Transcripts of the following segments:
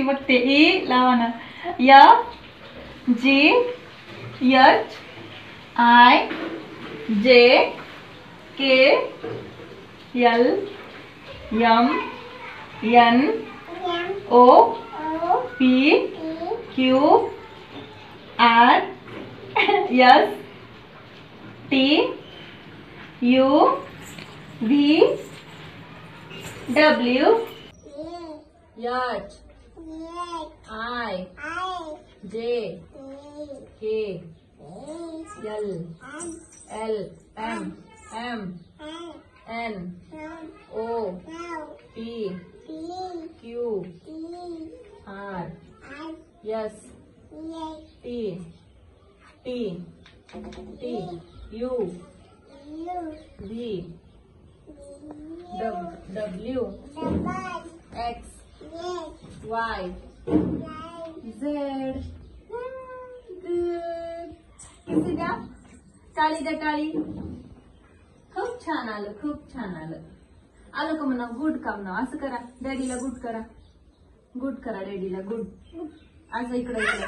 बघते. ई लावा ना. टाळी द्या टाळी. खूप छान आलं, खूप छान आलं. आलं का म्हणा गुड काम ना. असं करा, डॅडीला गुड करा. गुड करा डॅडीला गुड. असं इकडं इकडं.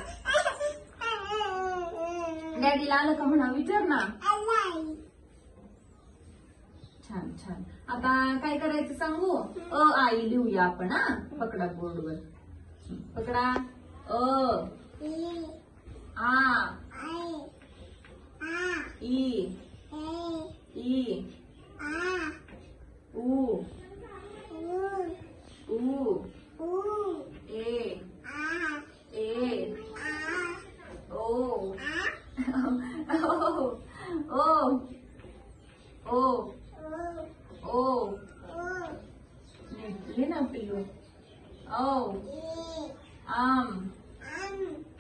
डॅडीला आलं का म्हणा, विचार ना. छान छान. आता काय करायचं सांगू. आई लिहूया आपण. हा पकडा बोर्डवर. पकडा. आ ई ई उ ऊ ए ए ओ ओ ओ ले ना पिल्लू. ओ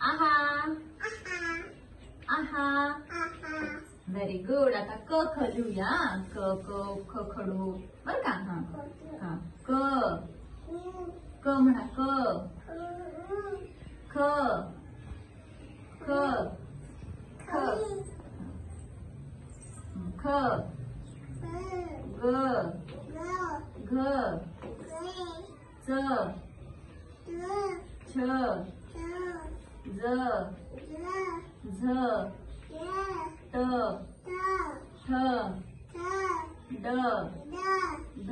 आहा आहा. Very good. आता क ख लिहूया. क ख खडू बर का. हा हा. क म्हणा. ख ख ख ख ग घ च छ ज झ ट ठ ड ध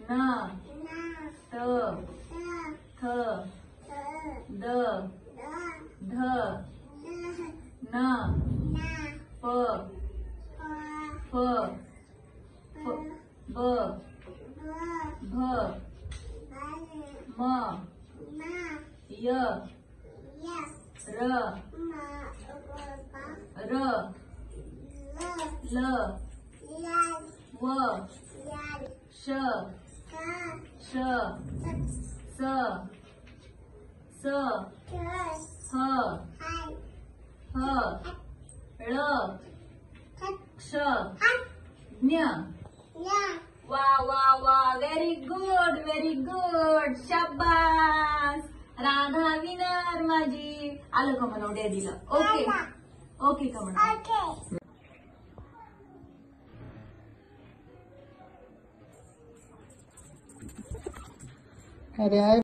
न ट थ द ध न प फ ब भ म य र ल व श श स स ह ह ळ क्ष ज्ञ. वा वा वा. Very good, very good. शाबास. राधा विनर माझी. आलं का म्हणा डॅडीला. ओके ओके का म्हणा. अरे